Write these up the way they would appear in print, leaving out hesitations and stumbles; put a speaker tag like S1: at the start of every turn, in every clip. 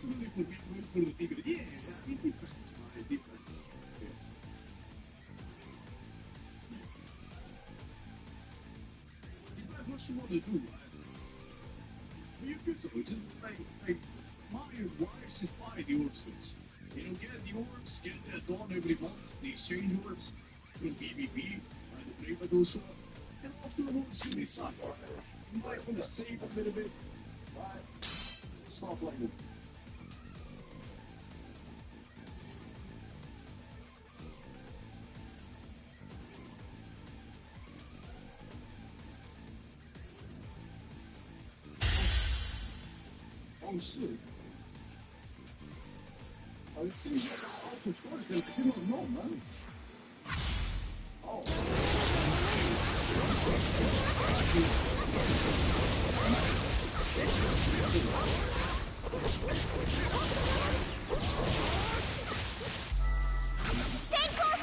S1: absolutely for the figure. Yeah, I mean, difference, right? Difference. Yeah. You got what you want to do, right? You could so just like Mario wise, just buy the orbs first. You know, get the orbs, get that done every month. The exchange orbs, in PvP, right? The play by those swap. And after the orbs, you decide. You might want to save a little bit, right? Stuff like that. Oh shit. I was thinking about how to score this. I didn't know, man. Oh.
S2: Senkimon!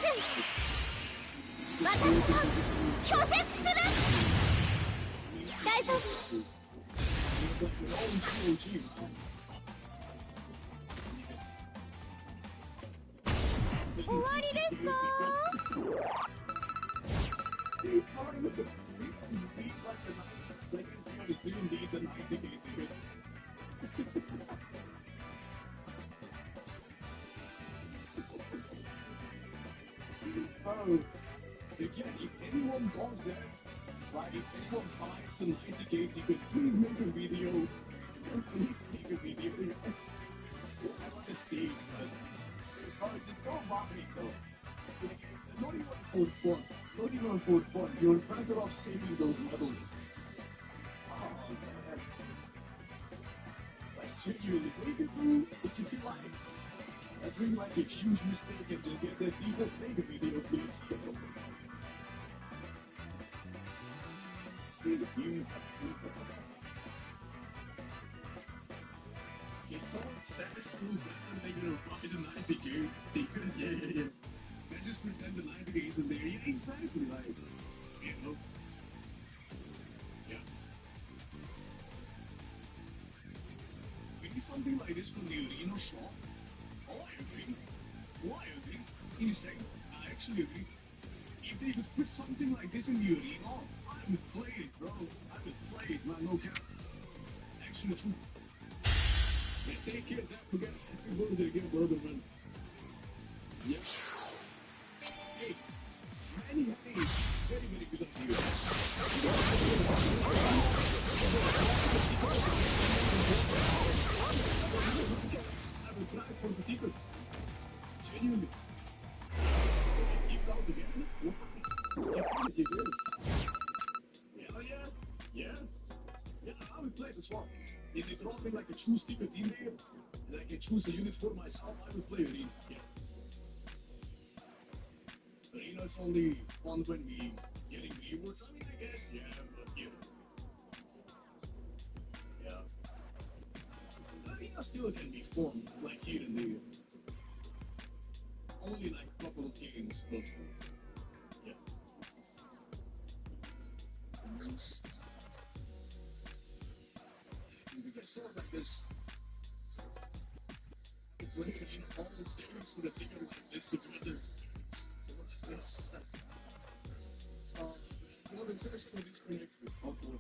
S2: 私が拒絶する大丈夫 終わりですか
S1: Oh, again, if anyone does that, right, if anyone buys the 90 gate, you could please make a video. Please make a video. Yes. I want to see it, but just don't buy it though. Like, not even for fun. Not even for fun. You're better off saving those medals. Oh, man. Like, genuinely, what you can do if you feel like that's really like a huge mistake and just get that default make a video, please. If someone status proves that they're gonna buy the 90 game, they could, yeah. Let's just pretend the 90 days in there. Yeah, exactly, like, you know. Yeah. Maybe something like this from the arena shop. Oh, I agree. Oh, I agree. In a second, I actually agree. If they could put something like this in the arena, I would play it, bro. I would play it, man. No cap. Actually, true. Yeah, take care. Don't forget. Happy birthday again, brother, man. Yep. Hey, many happy. Very, very good of you. I will try for the tickets. Genuinely. Gives out again. What? You did. Yeah, yeah. Yeah. Yeah, I would play this one. If they throw me like a choose ticket in there, and I can choose a unit for myself, I would play these. Yeah. But you know, it's only fun when we getting rewards. I mean, I guess, yeah, but you know. Yeah. Arena still can be fun, like here and there. Only like a couple of games, but yeah. We can sort like this. It's like in all the games with a figure like this together. Well, the first one is connected, unfortunately.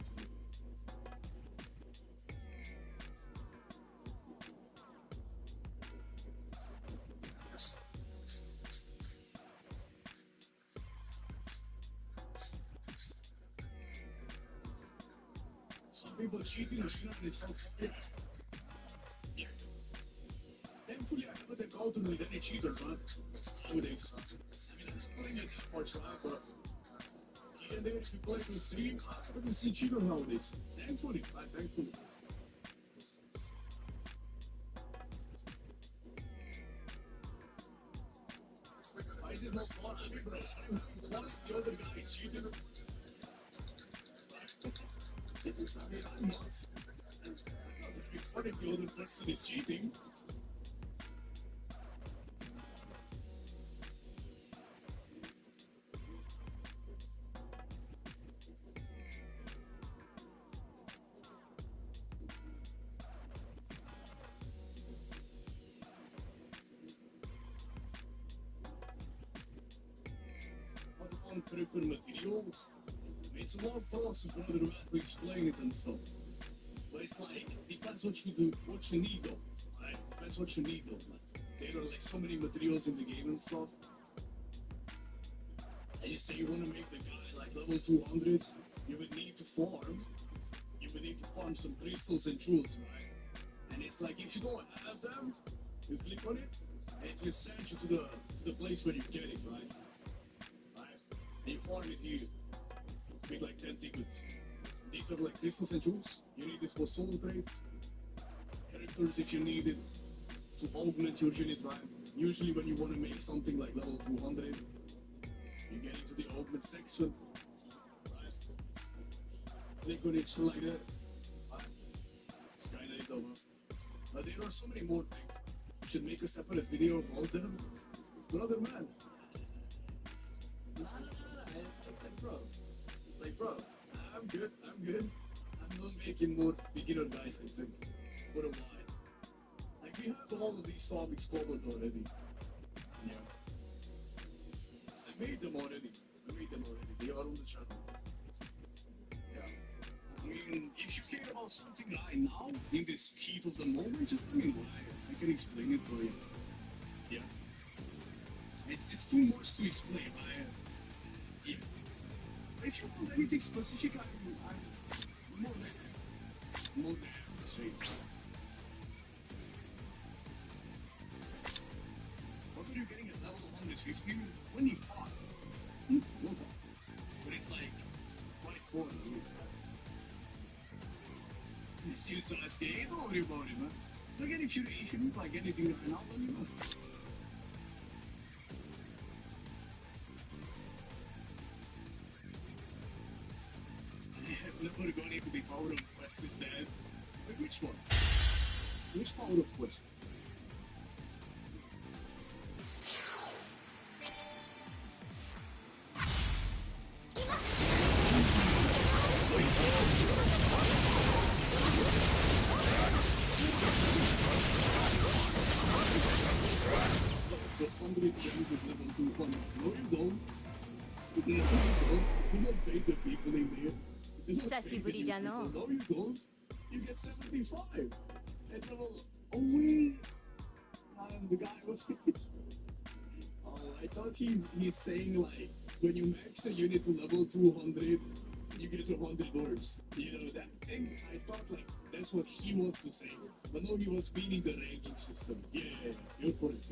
S1: Some people cheating are not it's so fun. Yeah. Thankfully, I haven't encountered with any cheaters, huh? Nowadays. I mean, I'm playing it for time, but here and there, if you play on stream, I haven't seen cheaters nowadays. Thankfully, thankfully. Why is it not fun? I mean, bro, what is the other guy cheating? I mean, I'm not. What if the other person is cheating? on character materials. It's a long process rather than to explain it and stuff. But it's like, depends what you do, what you need though. Right? Depends what you need though. There are like so many materials in the game and stuff. And you say you want to make the guy like level 200, you would need to farm. You would need to farm some crystals and jewels, right? And it's like if you don't have them, you click on it, and it just sends you to the place where you get it, right? Right? And you farm it here. Make like 10 tickets. These are like crystals and jewels. You need this for soul traits. Characters if you need it to augment your unit, right? Usually when you want to make something like level 200, you get into the augment section, right? Click on it like that. Right? It's kinda it over. But there are so many more things. You should make a separate video of all of them. Brother man. Nah. Like bro, I'm good. I'm not making more beginner guys, I think. For a while. Like we have all of these topics covered already. Yeah. I made them already. They are on the channel. Yeah. I mean, if you care about something right now, in this heat of the moment, just let me know. I can explain it for you. Yeah. It's too much to explain. Yeah. If you want anything specific, I'm more than to say. What are you getting at level 150? 25. But it's like 24. It's suicide game, don't worry about it, man. Look at if you need like anything right now, let me know. I have never gone into the power of quest is dead. Like which one? Which power of quest? No, you don't. You get 75. And level only. The guy was. Oh, I thought he's saying like when you max a unit to level 200, you get 100 orbs. You know that thing? I thought like that's what he wants to say. But no, he was meaning the ranking system. Yeah, you're correct.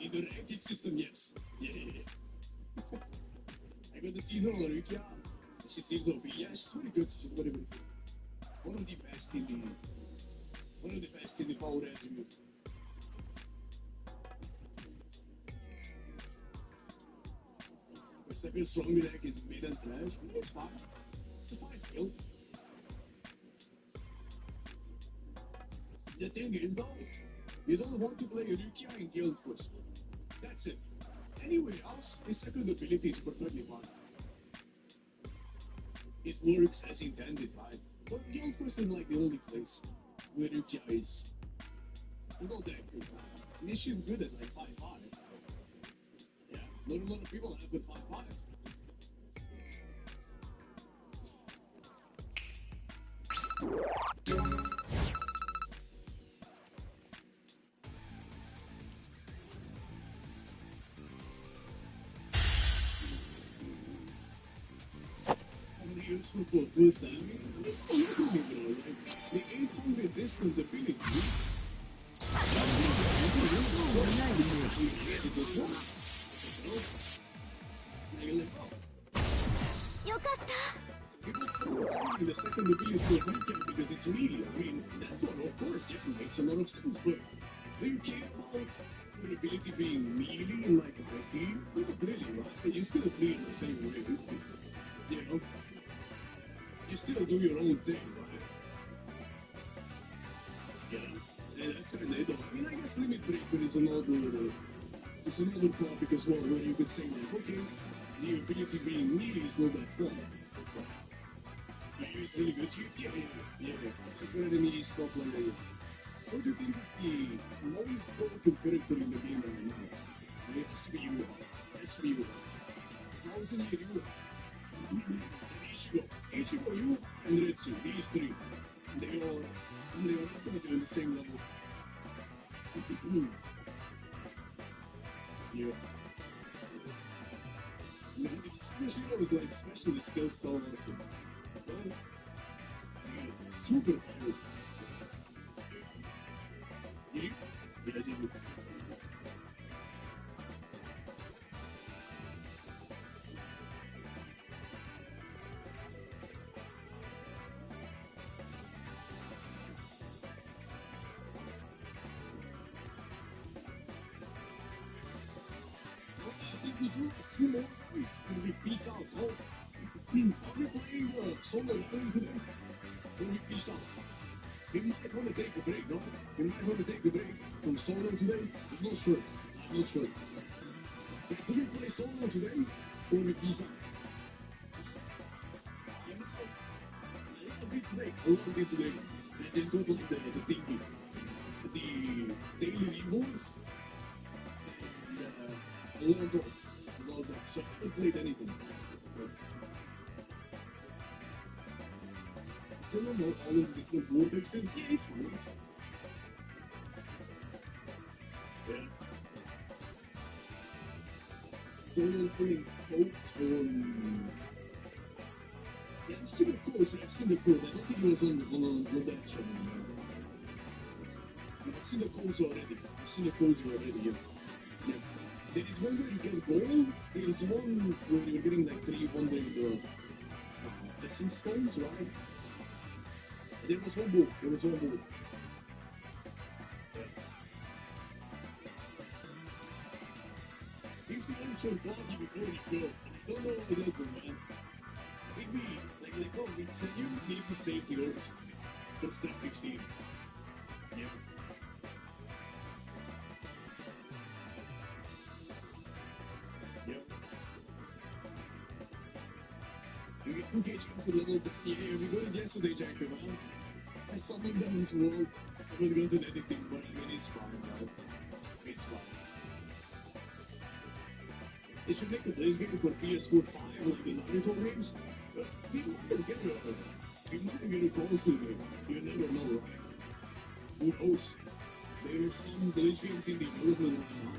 S1: In the ranking system, yes. Yeah. I got the seasonal Arukia. She seems OP. Yeah, she's very good. One of the best in the power attribute. The second stronger deck is mid and trash. It's fine. It's a fine skill. The thing is though, you don't want to play Rukia in Guild Quest. That's it. Anywhere else, the second ability is perfectly fine. It works as intended, right? But Guild Quest is like the only place where Rukia is not that good. And she's good at like 5-5. Yeah, not a lot of people have good 5-5. Useful for first time. The 800 distance ability. The second ability to recap because it's melee. I mean, that one, of course, it makes a lot of sense, but you care about the ability being melee like a team? Not really, right? You still play in the same way. You know? You still do your own thing, right? Yeah, that's right. I mean, I guess limit breaker is another topic as well, where you could say like, okay, the ability being melee is not that fun. But you use really good. Yeah. Better than melee stuff like that. What do you think is the most broken character in the game right now? It has to be you. Thousand Year You, and Ichigo, you, and Retsu, these three, they are not going to be on the same level. Yeah. It's Yoshiro is like especially skill so awesome. Well, yeah, super cool. You? Yeah, I do. I think we do a few more guys and we peace out. Oh, are we playing solo leveling today? Or we peace out? We might want to take a break, no? We might want to take a break from solo today. I'm not sure. I'm not sure. Do we play solo today? Or we peace out? I know. A lot of it today. A lot of it today. Let's go to like the thingy. The daily rewards. And a lot of those. A lot of that. So I haven't played anything. But still don't know all of the different vortexes. Yeah, it's fine. It's fine. Yeah. So I'm putting quotes on. Yeah, I've seen the quotes. I've seen the quotes. I don't think it was on that channel. I've seen the quotes already. I've seen the quotes already. Yeah. Yeah. There is one where you get gold. There is one where you're getting like 300 essence stones, right? There was one more. There was one more. Yeah. If the ancient body before it goes, I don't know what it is, man. Maybe, like, oh, we said you need to save the earth. That's step 15. Yeah. Yeah. We get engaged into level 10. Yeah, we got it yesterday, Jacob. I summoned them as well. I'm not going to do anything, but I mean, it's fine, right? It's fine. They should make a Blaze game for PS4 5, like the Naruto games. But we might get a console game. You never know, right? Who knows? There are some Bleach games in the development right now.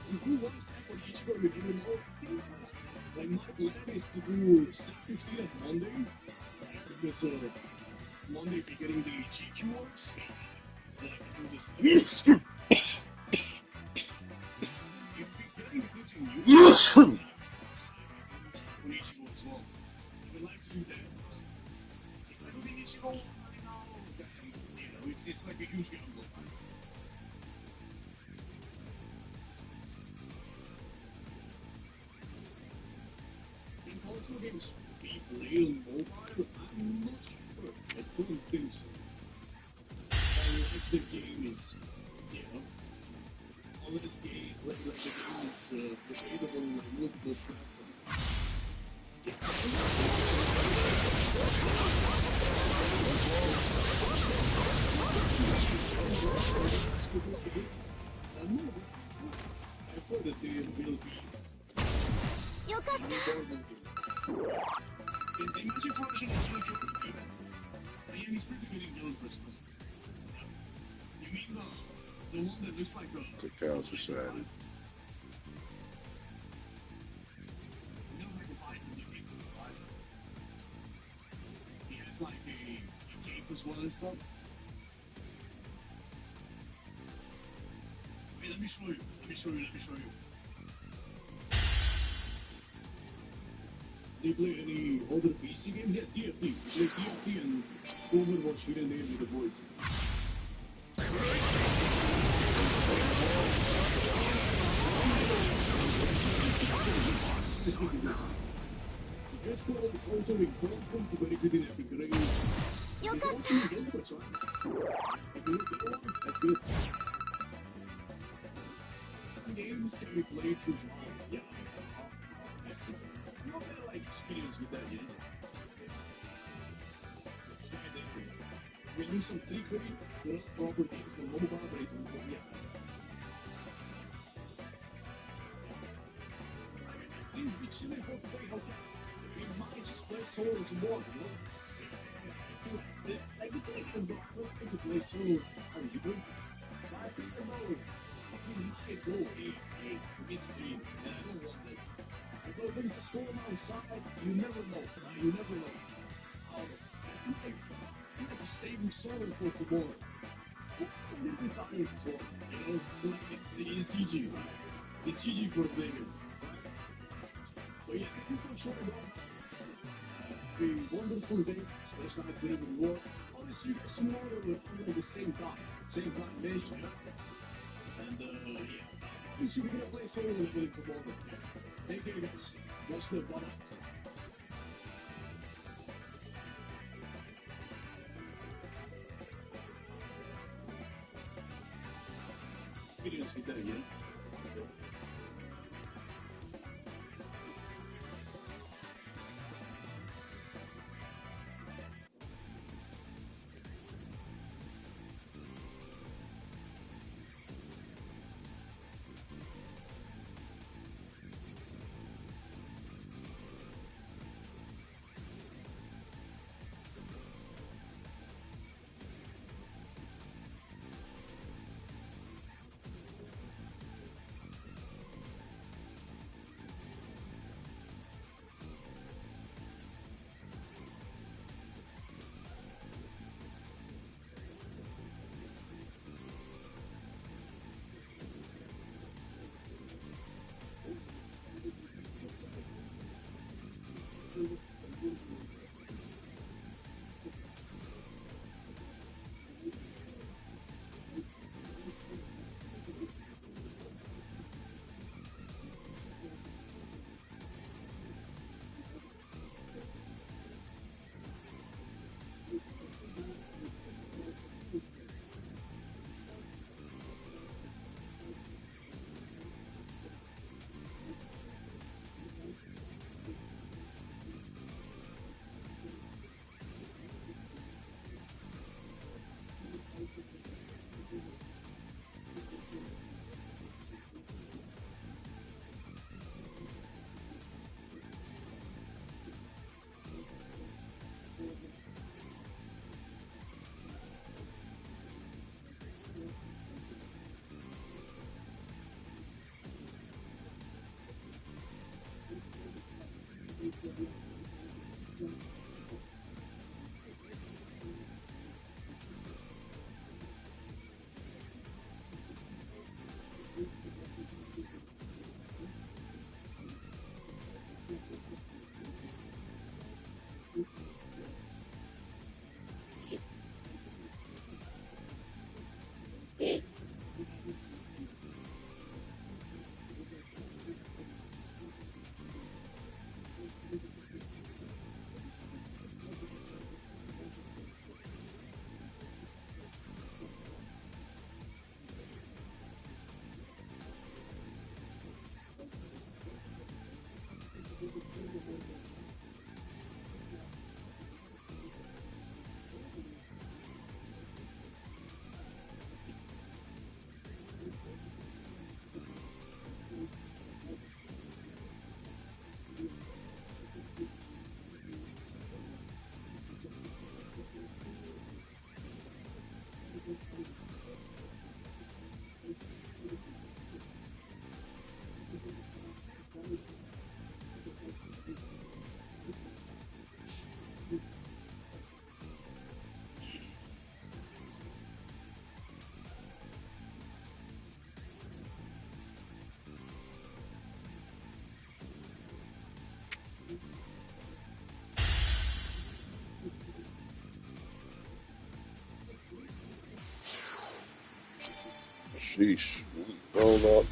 S1: And who wants that for each one? You never know. Like, my plan is to do step 15 on Monday, right? Because Monday we're getting the GQ works. And I can do this. If we're getting anything new, on Ichigo as well. I would like to do that. If I don't think Ichigo, I know, you know, it's like a huge gamble. In console games, we play on mobile? I'm not sure. I don't think so. Unless the game is, you know, unless the game is available on multiple platforms. I thought that there will be
S2: よかっ
S1: a
S2: た
S1: normal game. And the magic version is really good. I am expecting getting killed for some. You mean the one that looks like a
S3: Cacao Society.
S1: He has like a cape as well and stuff. Wait, let me show you. Let me show you. Let me show you. Do you play any other PC games? Yeah, TFT. You play TFT and Overwatch here and there with the voice. It's called Auto Recall to very good in Epic Games.
S2: よ
S1: It's
S2: かっ
S1: also in Game Pass, right? If you look at one, that's good. Some games can be played through live. Yeah, I see. I'm not that like experience with that yet. It's kind of different. we use some trickery, properties, the mobile rating, yeah. Things be chilling for today, okay? We might just play solo tomorrow, you know? Like, the place can go, let's take a play solo. How you doing? I think about it. We might go, hey, midstream. And I don't want that. But there's a storm outside, you never know, right? You never know. Like saving solo for tomorrow. It's a little bit tired as well. You know, so it's GG, right? It's GG for players. But yeah, thank you for showing up. A wonderful day, slash night, wherever you are. I'll see you guys tomorrow at the same time nation. And yeah, obviously we're gonna play solo again tomorrow. Take care, guys. Watch the bottom. 見るようにしていたらいいよ。
S3: Sheesh. Hold up.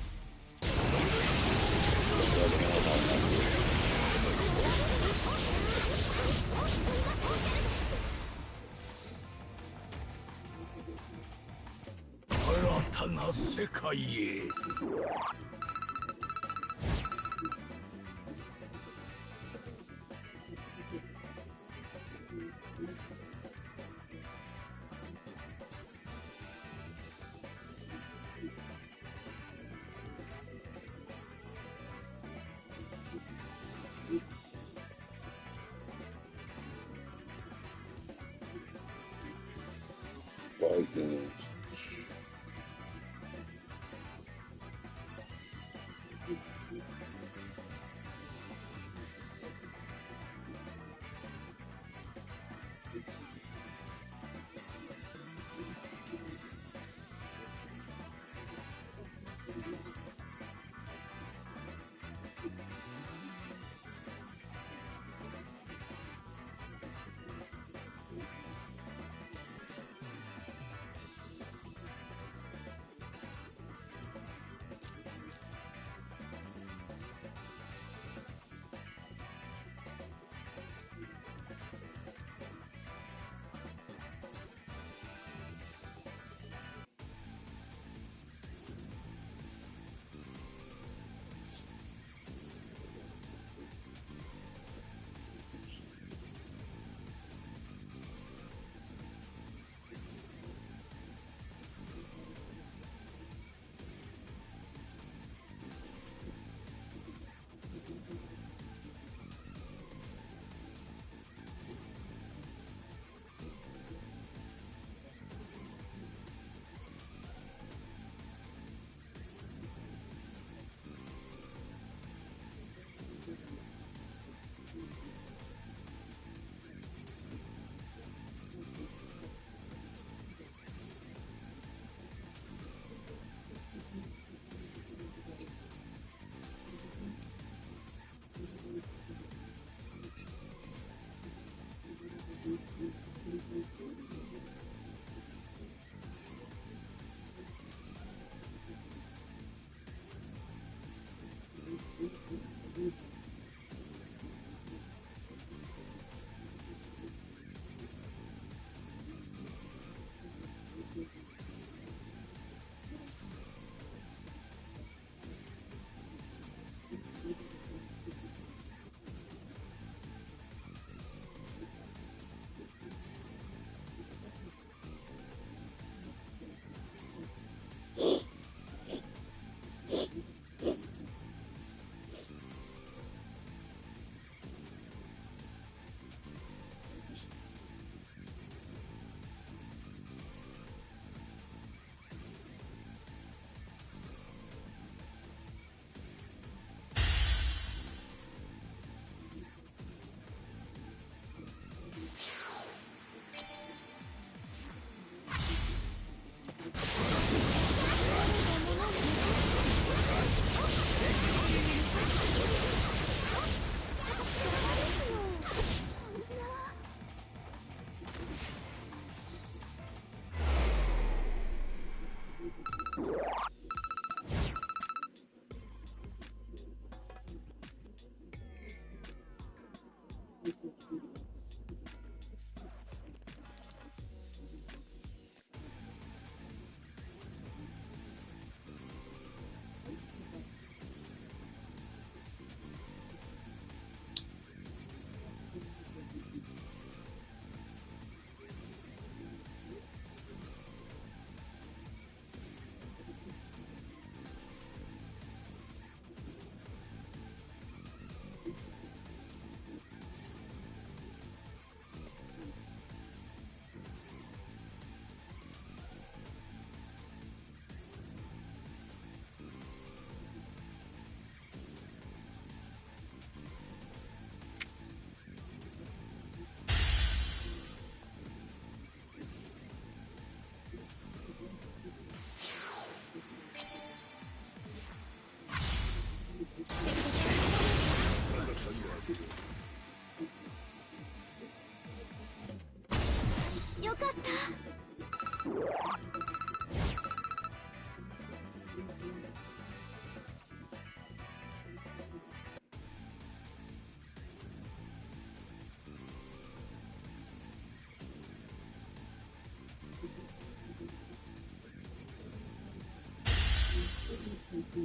S2: よ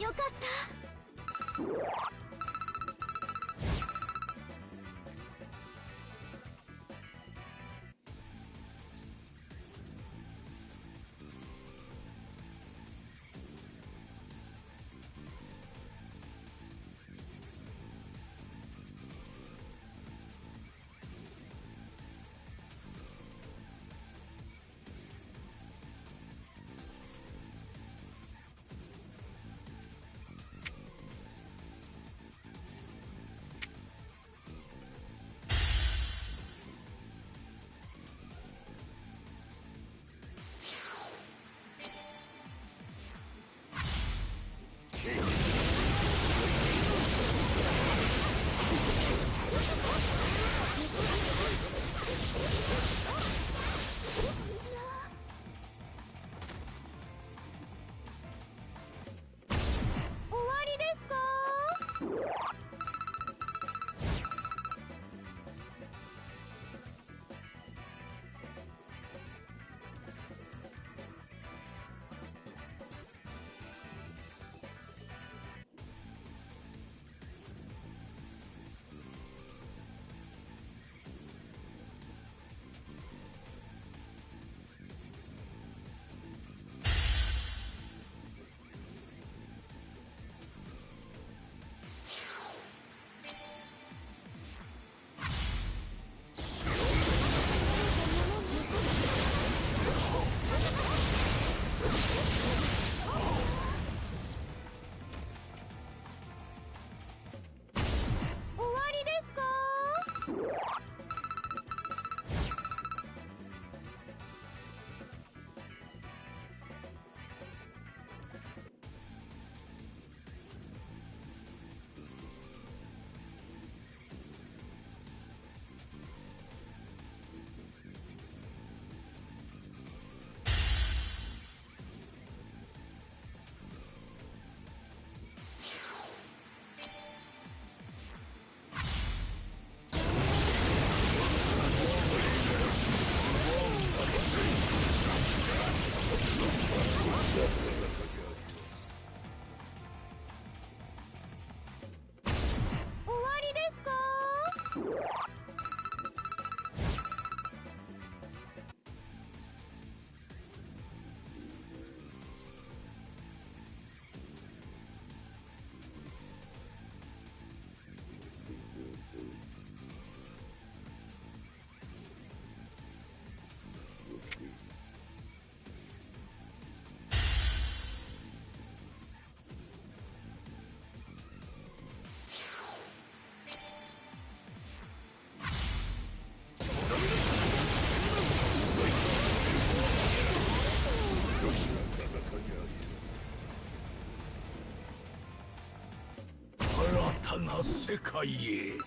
S2: かった。終わりですか？終わりですか？終わりですか？
S4: 新たな世界へ。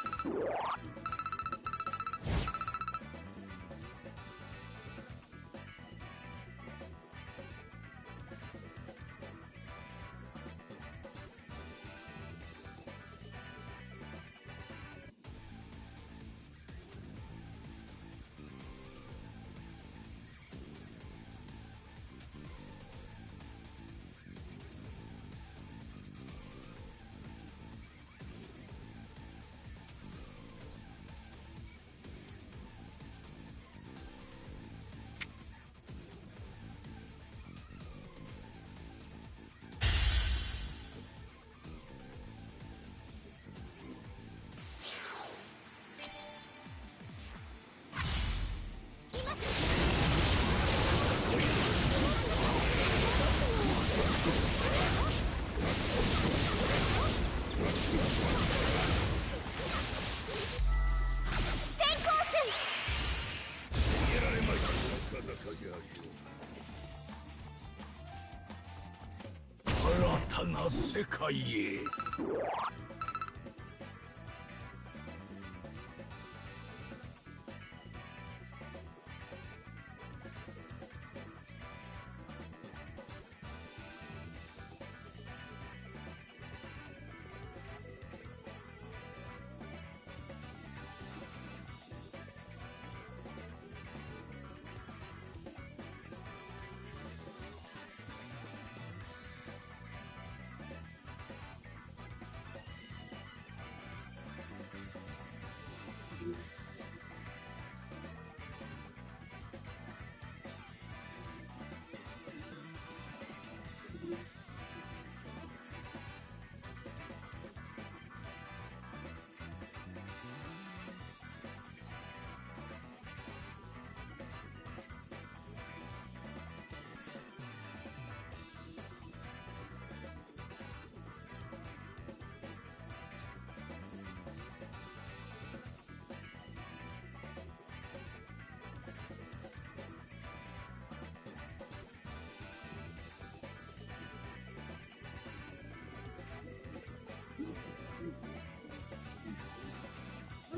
S4: 新たな世界へ。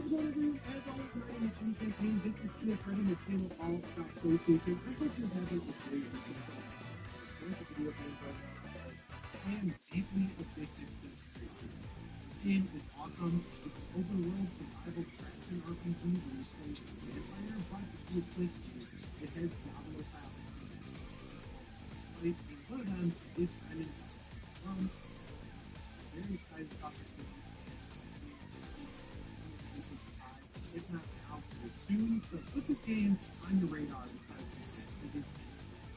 S1: going everyone? As always, my name is Jimmy Campaign. This is PS Ready, my channel all about PlayStation. I hope you're having a great week. One of the videos I'm right now because I am deeply addicted to this game. This game is awesome. It's an open world survival action RPG where you play a vampire, but it's no twist to it. It has Diablo style mechanics. And one of them is Simon. Very excited about this game. If not now, so soon. So put this game on your radar because it is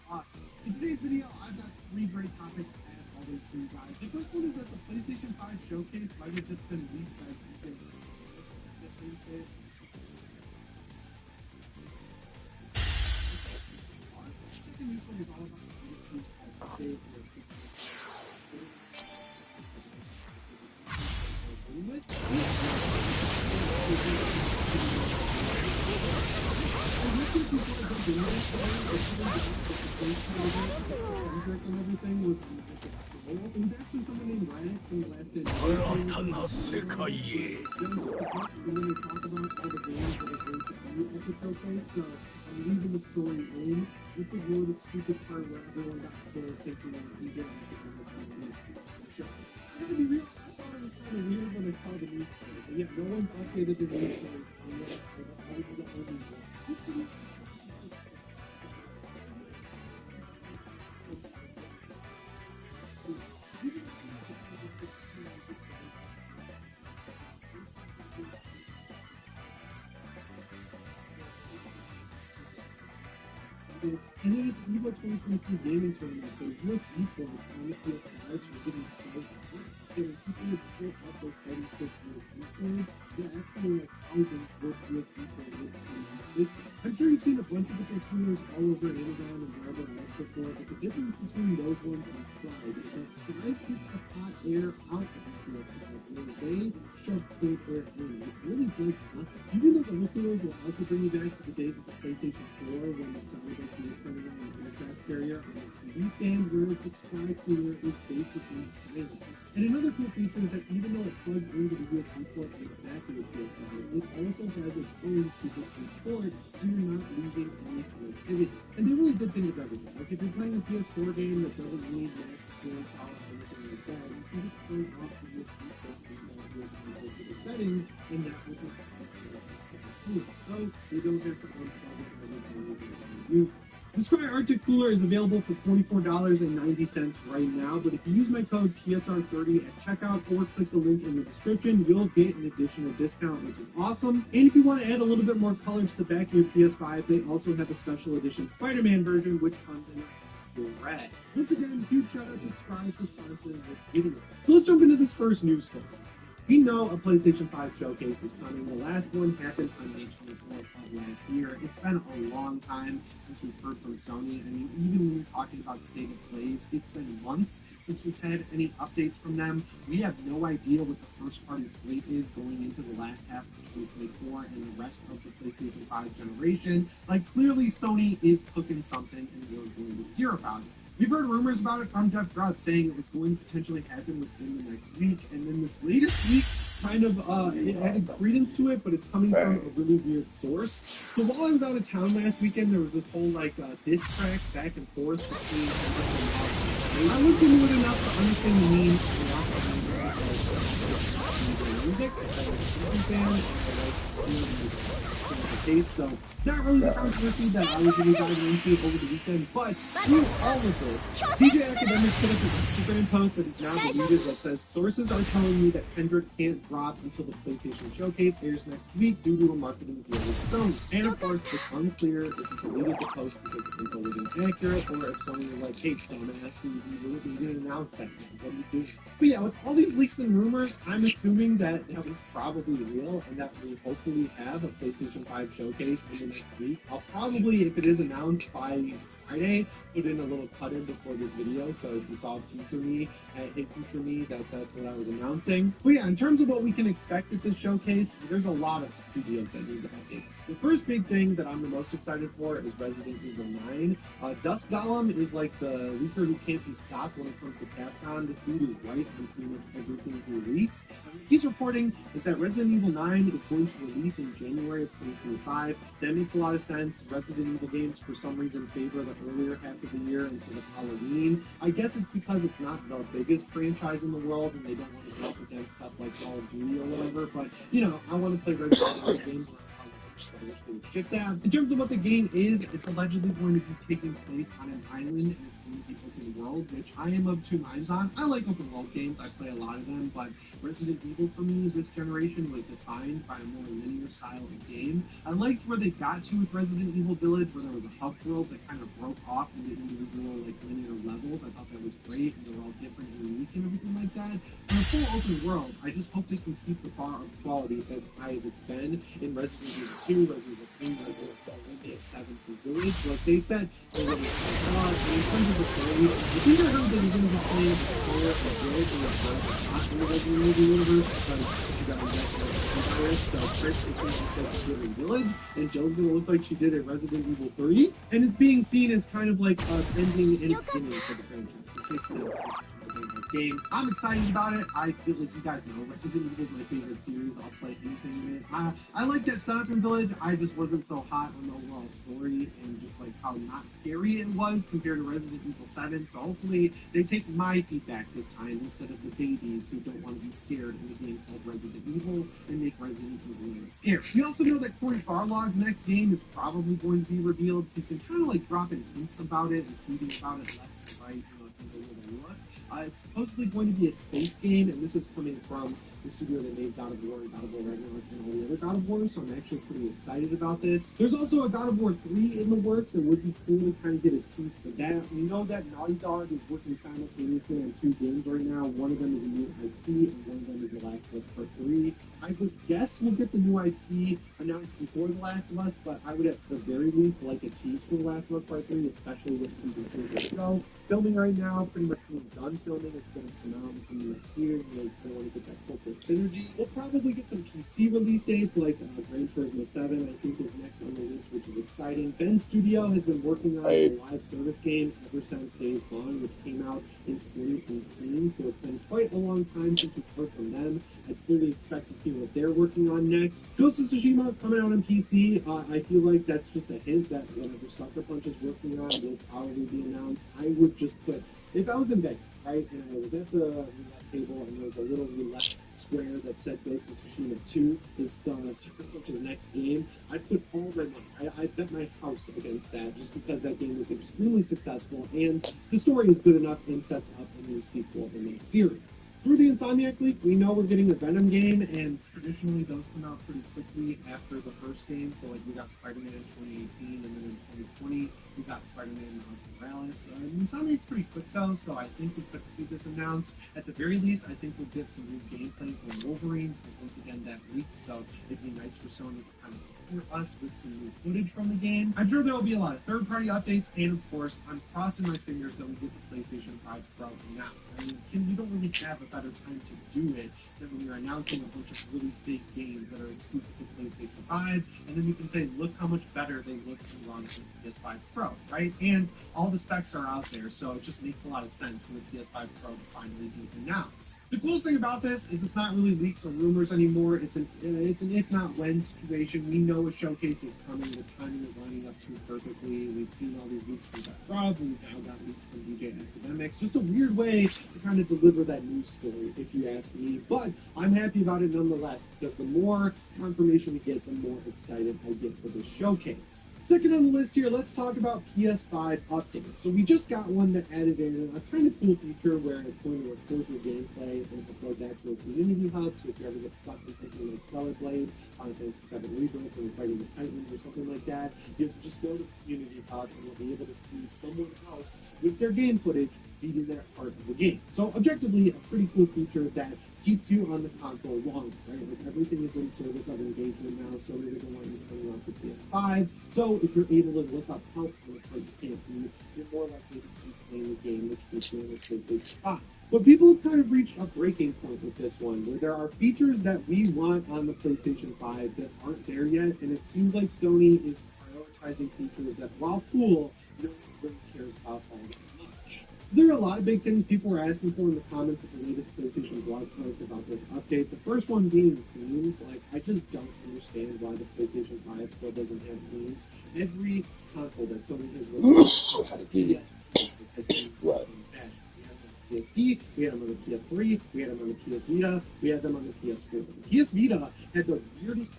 S1: awesome. In today's video, I've got 3 great topics as always for you guys. The first one is that the PlayStation 5 showcase might have just been leaked by people. This week is the second news story is all about the days where people and everything was actually someone named Ryan who lasted
S4: 新たな世界へ
S1: and then they talk about all the games that are going to be at the showcase, so I'm leaving the story in. This is really the stupid part where everyone got killed thinking that he didn't show. I gotta be real, I thought it was kind of weird when I saw the news story, but yeah, no one's updated the news story on that, so that's all we got moving forward. And then at the EVO 2022 gaming tournament, the US esports on the PS5 were getting so hot. There were people who built up those fighting sticks with esports. They're actually like thousands with US esports. I'm sure you've seen a bunch of different tuners all over Amazon and wherever else before, but the difference between those ones and Strive is that Strive takes the hot air out of the PS5, where they shove cold air in. It really does nothing. Using those other tools will also bring you back to the days of the PlayStation 4 when it sounded like you were turning on an aircraft carrier on a TV stand, where the Strive cooler is basically silent. And another cool feature is that even though it plugs into the USB port in the back of the PS5, it also has its own Super 3 port, so you're not losing any connectivity. And they really did think of everything. Like if you're playing a PS4 game that doesn't need max storage power or anything like that, you can just turn off the USB port and the settings, and that will just so you don't have to unplug it every time you use it. The Scry Arctic Cooler is available for $44.90 right now, but if you use my code PSR30 at checkout or click the link in the description, you'll get an additional discount, which is awesome. And if you want to add a little bit more color to the back of your PS5, they also have a special edition Spider-Man version, which comes in red. Once again, huge shout out to Scry for sponsoring this video. So let's jump into this first news story. We know a PlayStation 5 showcase is coming. The last one happened on May 24th of last year. It's been a long time since we've heard from Sony. I mean, even when we're talking about State of Plays, it's been months since we've had any updates from them. We have no idea what the first-party slate is going into the last half of 2024 and the rest of the PlayStation 5 generation. Like, clearly Sony is cooking something, and we're going to hear about it. We've heard rumors about it from Jeff Grubb saying it was going to potentially happen within the next week, and then this latest week kind of it added credence to it, but it's coming from a really weird source. So while I was out of town last weekend, there was this whole like diss track back and forth between I looked into it enough to understand the meaning of music. I was a fan, so not really the controversy that I was really diving into over the weekend, but through all of this, DJ Academic put up an Instagram post that is now deleted that says, sources are telling me that Kendrick can't drop until the PlayStation Showcase airs next week due to a marketing deal with Sony. And of course, it's unclear if he deleted the post because the info was inaccurate, or if Sony was like, hey, dumbass, we didn't announce that. What are you doing? But yeah, with all these leaks and rumors, I'm assuming that that was probably real, and that we hopefully have a PlayStation 5 showcase in the next week. I'll probably, if it is announced by Friday, put in a little cut-in before this video, so if you saw Future Me at Hit Future Me, that's what I was announcing. But yeah, in terms of what we can expect at this showcase, there's a lot of studios that need to update. The first big thing that I'm the most excited for is Resident Evil 9.
S5: Dusk Golem is like the leaker who can't be stopped when it comes to Capcom. This dude is right on pretty much everything he released. He's reporting is that Resident Evil 9 is going to release in January of 2025. That makes a lot of sense. Resident Evil games, for some reason, favor the earlier half of the year instead of Halloween. I guess it's because it's not the biggest franchise in the world and they don't want to go up against stuff like Call of Duty or whatever. But, you know, I want to play Resident Evil games. So ship that. In terms of what the game is, it's allegedly going to be taking place on an island and it's going to be open world, which I am of two minds on. I like open world games, I play a lot of them, but Resident Evil for me this generation was defined by a more linear style of game. I liked where they got to with Resident Evil Village, where there was a hub world that kind of broke off into individual like linear levels. I thought that was great, and they were all different and unique and everything like that. In a full open world, I just hope they can keep the bar of quality as high as it's been in Resident Evil 2, Resident Evil 3, Resident Evil 7 for Village. Like they said, they're going to in terms of the story, if you heard that you're going to be playing a player of Village and not in the Resident Evil universe, because you got Chris, so Chris is going to be she did in Village, and Jill's going to look like she did in Resident Evil 3, and it's being seen as kind of like ending and beginning for the franchise. It makes sense. Game. I'm excited about it. I feel like you guys know Resident Evil is my favorite series. I'll play anything in it. I like that setup in Village. I just wasn't so hot on the overall story and just like how not scary it was compared to Resident Evil 7. So hopefully they take my feedback this time instead of the babies who don't want to be scared in a game called Resident Evil and make Resident Evil really scary. We also know that Corey Barlog's next game is probably going to be revealed. He's been kind of like dropping hints about it and tweeting about it left and right. It's supposedly going to be a space game, and this is coming from the studio that made God of War and God of War Ragnarok and all the other God of Wars, so I'm actually pretty excited about this. There's also a God of War 3 in the works. It would be cool to kind of get a tease for that. We know that Naughty Dog is working simultaneously on 2 games right now. One of them is a new IP, and one of them is The Last of Us Part 3. I would guess we'll get the new IP announced before The Last of Us, but I would at the very least like a tease for The Last of Us Part 3, especially with season 2 to go. Filming right now, pretty much being done filming. It's going to come out within the next year. You know, want to get that corporate synergy. We'll probably get some PC release dates like Gran Turismo 7, I think, is next on the list, which is exciting. Ben Studio has been working on a live service game ever since Days Gone, which came out in 2018, so it's been quite a long time since we've heard from them. I clearly expect to see what they're working on next. Ghost of Tsushima coming out on PC. I feel like that's just a hint that whatever Sucker Punch is working on will probably be announced. I would just put, if I was in Vegas, right, and I was at the roulette table and there was a little roulette square that said Ghost of Tsushima 2 is Sucker Punch's next game, I'd put all my money. I bet my house against that just because that game was extremely successful and the story is good enough and sets up a new sequel in that series. Through the Insomniac leak, we know we're getting a Venom game, and traditionally those come out pretty quickly after the first game. So, like, we got Spider-Man in 2018, and then in 2020, we got Spider-Man Morales. Insomniac's pretty quick, though, so I think we could see this announced. At the very least, I think we'll get some new gameplay from Wolverine, because once again, that leaked, so it'd be nice for Sony to kind of support us with some new footage from the game. I'm sure there will be a lot of third-party updates, and of course, I'm crossing my fingers that we get the PlayStation 5 Pro announced. I mean, you don't really have a better time to do it than when you're announcing a bunch of really big games that are exclusive to PlayStation 5, and then you can say, look how much better they look and run with the PS5 Pro, right? And all the specs are out there, so it just makes a lot of sense for the PS5 Pro to finally be announced. The coolest thing about this is it's not really leaks or rumors anymore. It's an if not when situation. We know a showcase is coming. The timing is lining up too perfectly. We've seen all these leaks from Beth Rob. We've now got leaks from DJ Academics. Just a weird way to kind of deliver that news story, if you ask me. But I'm happy about it nonetheless, because the more confirmation we get, the more excited I get for this showcase. Second on the list here, let's talk about PS5 updates. So we just got one that added in a kind of cool feature where it's going to record your gameplay and upload that to a community hub. So if you ever get stuck in something like Stellar Blade, Final Fantasy VII Rebirth, or you're fighting the Titans or something like that, you have to just go to the community hub and you'll be able to see someone else with their game footage beating that part of the game. So objectively, a pretty cool feature that keeps you on the console longer, right? Like everything is in service of engagement now, so they're going to want you coming off the PS5. So if you're able to look up help on a part you can't do, you're more likely to keep playing the game, which keeps you on the PlayStation 5. But people have kind of reached a breaking point with this one, where there are features that we want on the PlayStation 5 that aren't there yet, and it seems like Sony is prioritizing features that, while cool, don't bring There are a lot of big things people were asking for in the comments of the latest PlayStation blog post about this update. The first one being themes. Like, I just don't understand why the PlayStation 5 still doesn't have themes. Every console that Sony has released has themes.
S3: Right.
S5: PSP, we had them on the PS3, we had them on the PS Vita, we had them on the PS4. The PS Vita had the weirdest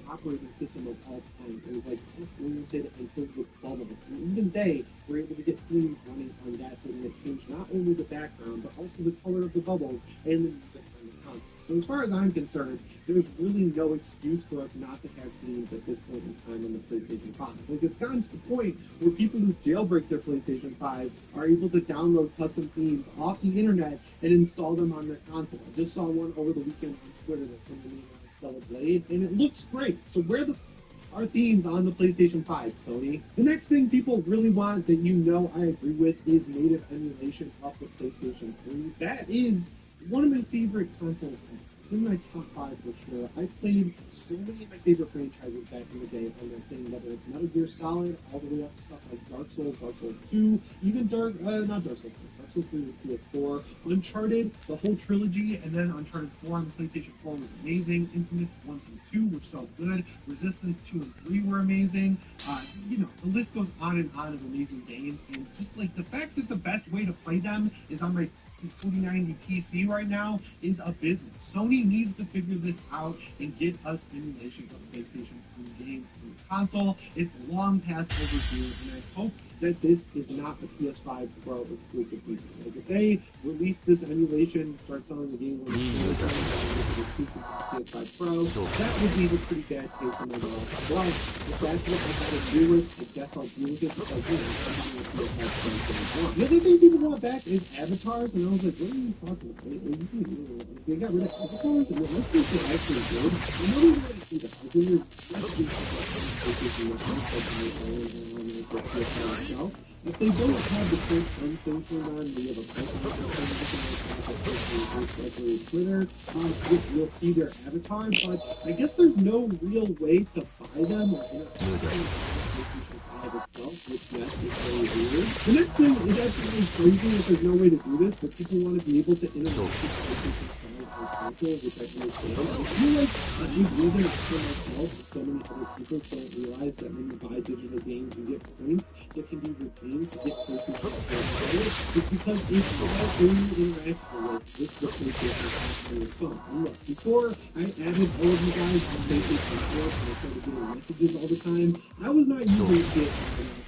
S5: operating system of all time. It was like oriented and filled with bubbles. And even they were able to get themes running on that thing that changed not only the background, but also the color of the bubbles and the music on the console. So as far as I'm concerned, there's really no excuse for us not to have themes at this point in time on the PlayStation 5. Like, it's gotten to the point where people who jailbreak their PlayStation 5 are able to download custom themes off the internet and install them on their console. I just saw one over the weekend on Twitter that somebody made on Stella Blade, and it looks great. So where the are themes on the PlayStation 5, Sony? The next thing people really want that you know I agree with is native emulation of the PlayStation 3. That is one of my favorite consoles ever. It's in my top 5 for sure. I played so many of my favorite franchises back in the day on that thing, whether it's Metal Gear Solid, all the way up to stuff like Dark Souls 2, even not Dark Souls 2, Dark Souls 3 with PS4, Uncharted, the whole trilogy, and then Uncharted 4 on the PlayStation 4 was amazing. Infamous 1 and 2 were so good. Resistance 2 and 3 were amazing. The list goes on and on of amazing games, and just like the fact that the best way to play them is on my 4090 PC right now is abysmal. Sony needs to figure this out and get us emulation of PlayStation 3 games on the console. It's long past overdue, and I hope that this is not a PS5 Pro exclusive feature. Like, if they release this emulation, start selling the game on the PS5 Pro, that would be a pretty bad case for my mouth. But if that's what I gotta do with, I guess I'll deal with it because I'm using the PS5 Pro. The other thing people want back is avatars, and I was like, what are you talking about? They got rid of avatars, and let's think they're actually good. And nobody's ready to see that. Like, when you're if they don't have the same thing going on, we have a Twitter, you'll see their avatar, but I guess there's no real way to buy them or itself, which yes, is very weird. The next thing is actually crazy that there's no way to do this, but people want to be able to interact with console, which I understand. I feel like I do it for myself, but so many other people don't realize that when you buy digital games, you get points that can be redeemed to get PlayStation 4 players. It's because it's all only interactable with the PlayStation 4 on your phone. And look, before I added all of you guys to PlayStation 4 and I started getting messages all the time, I was not using it.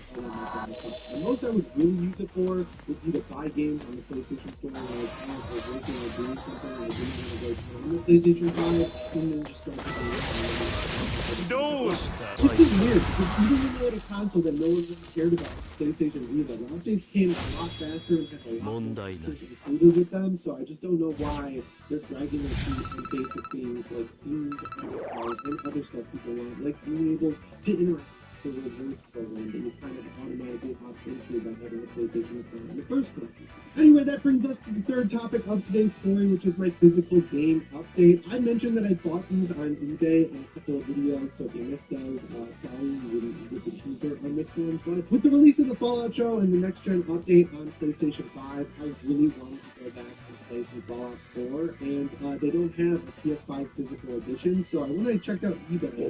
S5: The most I would really use it for would be to buy games on the PlayStation Store, like I was working or doing something and I didn't want to go turn on the PlayStation 5 and then just start to do it. Which is weird, because even when they had a console that no one really cared about, PlayStation Vita, the updates came a lot faster and had a lot more features included with them, so I just don't know why they're dragging their feet on basic things like themes, avatars, and other stuff people want, like being able to interact the rewards program that you kind of automatically opt into by having a PlayStation account in the first place. Anyway, that brings us to the third topic of today's story, which is my physical game update. I mentioned that I bought these on eBay in a couple of videos, so if you missed those, sorry you didn't get the teaser on this one. But with the release of the Fallout show and the next-gen update on PlayStation 5, I really wanted to go back and play some Fallout 4, and they don't have a PS5 physical edition, so when I checked out eBay, I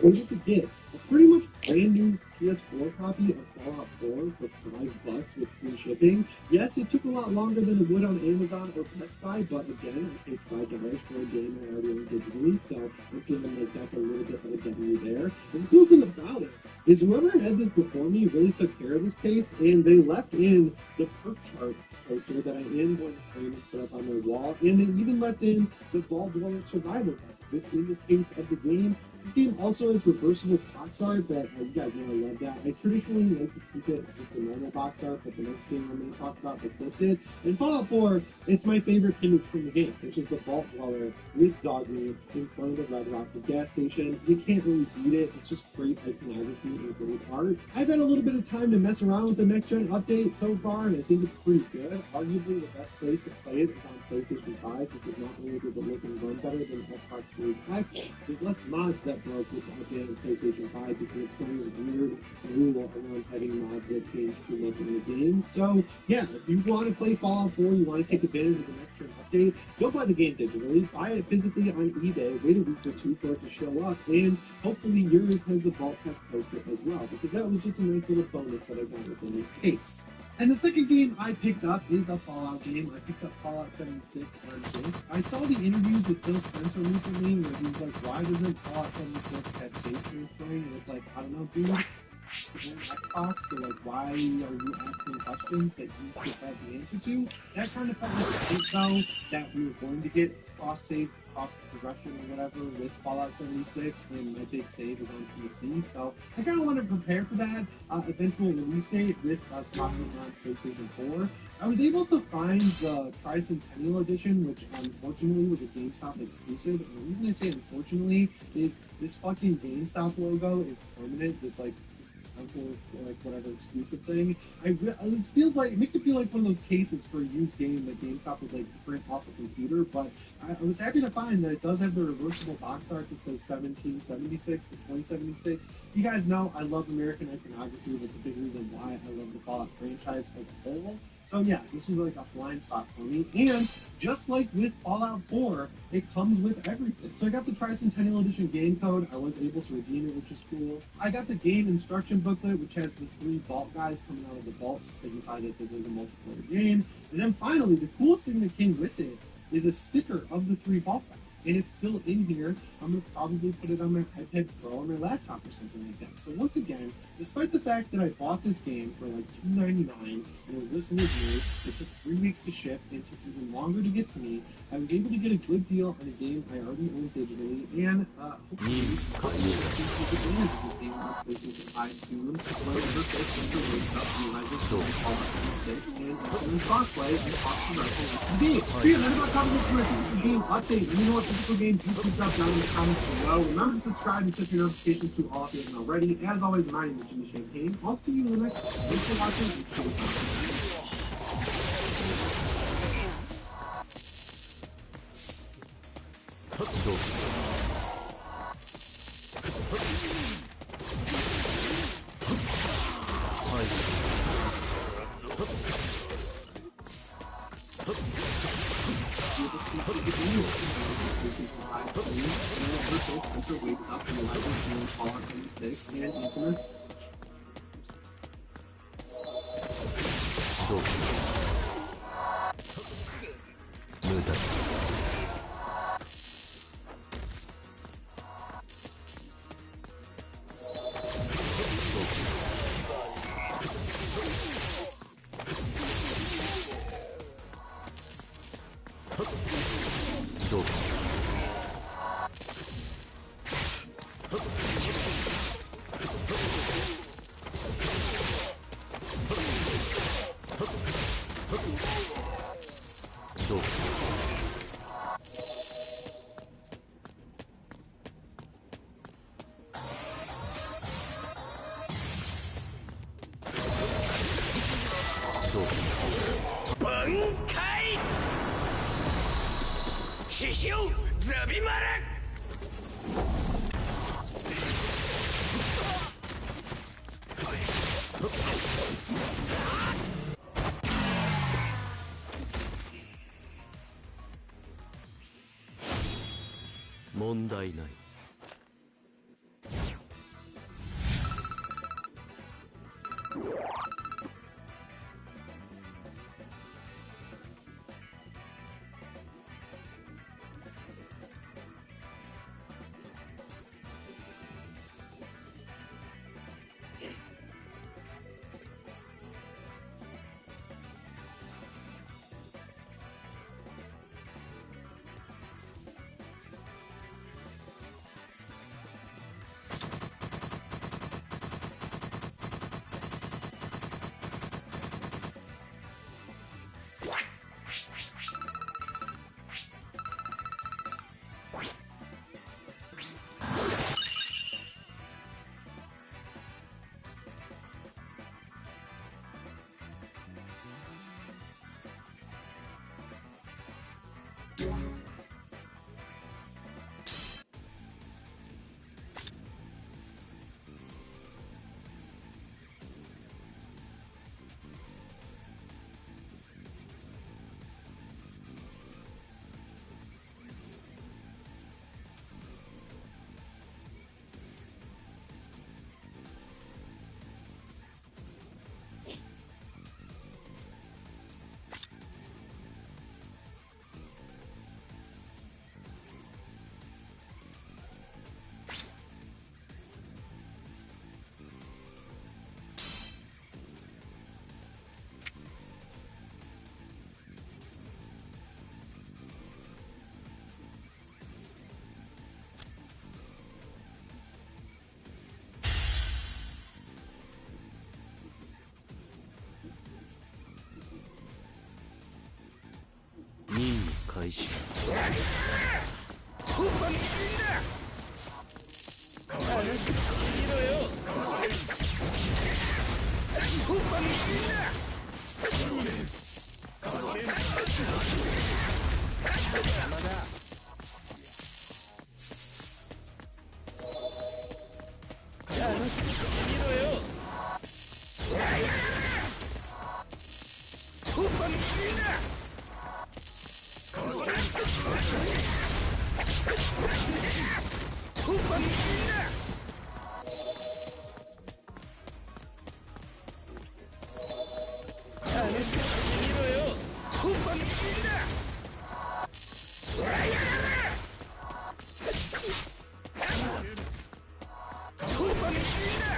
S5: was able to get a pretty much brand new PS4 copy of Fallout 4 for $5 with free shipping. Yes, it took a lot longer than it would on Amazon or Best Buy, but again, I paid $5 for a game I already owned digitally, so I'm feeling like that's a little bit of a W there. And the cool thing about it is whoever had this before me really took care of this case, and they left in the perk chart poster that I am going to frame and put up on my wall, and they even left in the Vault Dweller Survivor guide within the case of the game. This game also has reversible box art that you guys know I love that. I traditionally like to keep it just a normal box art, but the next game I'm going to talk about, they flipped it. And Fallout 4, it's my favorite image from the game, which is the Vault Dweller with Zogby in front of the Red Rocket gas station. You can't really beat it. It's just great iconography and great art. I've had a little bit of time to mess around with the next-gen update so far, and I think it's pretty good. Arguably, the best place to play it is on PlayStation 5, because not only does it look and run better than Xbox Series X, there's less mods that that broke with the update on PlayStation 5 because it's some weird rule around having mods that change too much in the game. So, yeah, if you want to play Fallout 4, you want to take advantage of the next gen update, don't buy the game digitally, buy it physically on eBay, wait a week or two for it to show up, and hopefully yours has the vault tech poster as well, because that was just a nice little bonus that I got within this case. And the second game I picked up is a Fallout game. I picked up Fallout 76 on disc. I saw the interviews with Phil Spencer recently where he was like, why doesn't Fallout 76 have save transferring? And it's like, I don't know, dude. You're on Xbox, so like, why are you asking questions that you should have the answer to? That kind of felt like a hint, though, that we were going to get cross-save, cross-progression or whatever with Fallout 76, and my big save is on PC, so I kind of want to prepare for that eventual release date with probably on PlayStation 4. I was able to find the Tricentennial Edition, which unfortunately was a GameStop exclusive, and the reason I say unfortunately is this fucking GameStop logo is permanent, it's like console, like whatever exclusive thing. It feels like, it makes it feel like one of those cases for a used game that GameStop would like print off a computer. But I was happy to find that it does have the reversible box art that says 1776 to 2076. You guys know I love American iconography. That's a big reason why I love the Fallout franchise as a whole. So yeah, this was like a blind spot for me. And just like with Fallout 4, it comes with everything. So I got the Tricentennial Edition game code. I was able to redeem it, which is cool. I got the game instruction booklet, which has the 3 vault guys coming out of the vault to signify that this is a multiplayer game. And then finally, the coolest thing that came with it is a sticker of the 3 vault guys. And it's still in here. I'm going to probably put it on my iPad Pro or my laptop or something like that. So once again, despite the fact that I bought this game for like $2.99 and it was this new, it took 3 weeks to ship and took even longer to get to me, I was able to get a good deal on a game I already owned digitally, and hopefully I'll take advantage of this game on PlayStation 5 soon. Whenever PlayStation wakes up, realizes that it's all mistake, and it's crossplay and cross-progression with the game. So yeah, that about covers it for my physical game update. Let me know what physical games you picked up down in the comments below. Remember to subscribe and set your notifications to all if you haven't already. As always, my name is Jimmy Champagne. I'll see you in the next one. Thanks for watching and stay tuned. Wakes up and realizes doing Fallout 76 and Infamous.
S4: 開始。
S1: 本番みんな話してみろよ。本番みんな邪魔だ。話してみろよ。本番みんな本番みんな話してみろよ。本番みんな本番みんな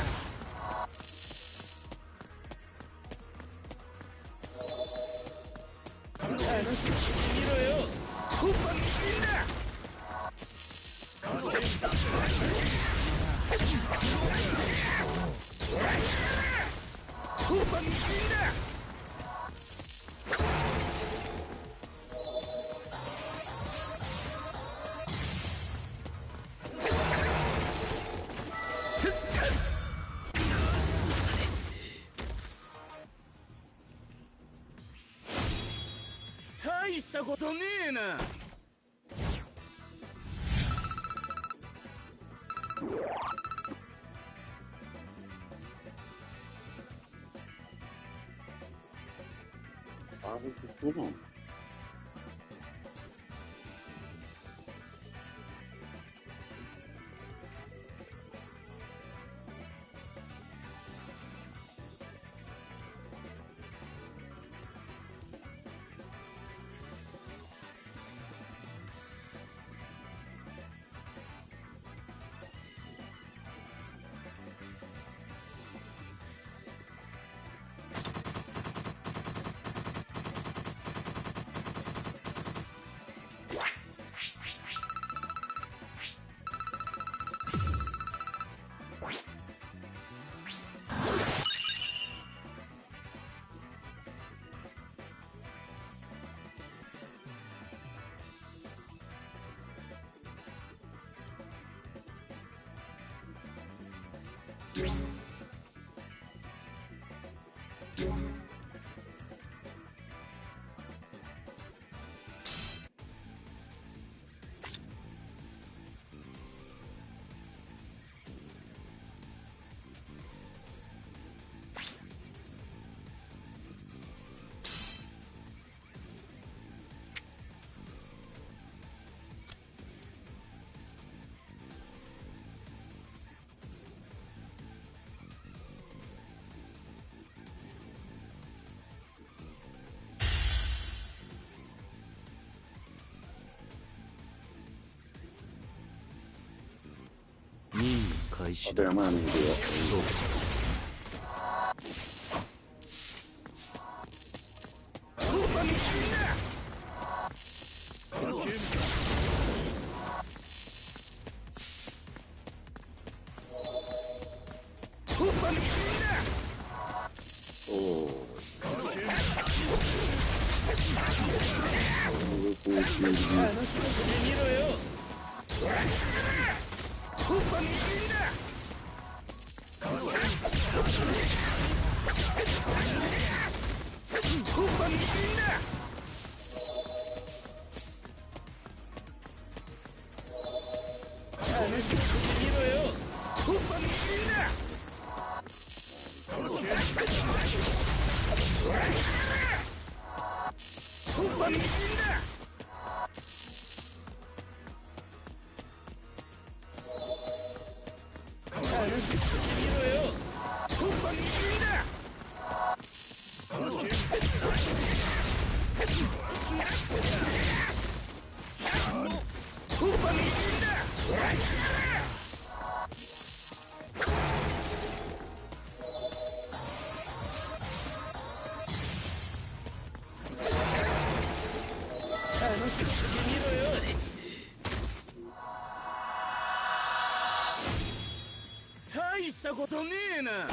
S1: 話してみろよ。本番みんな本番みんな大したことねえな。
S3: あれってそうなの？
S4: 任務開始だ。
S3: あと山やねんけど。
S4: そうか。
S1: 本番みんな本番みんな
S3: おお。
S1: 話してみろよ。本番みんな本番みんな話してみろよ。本番みんな本番みんな話してみろよ。本番みんな本番みんな話してみろよ。大したことねえな。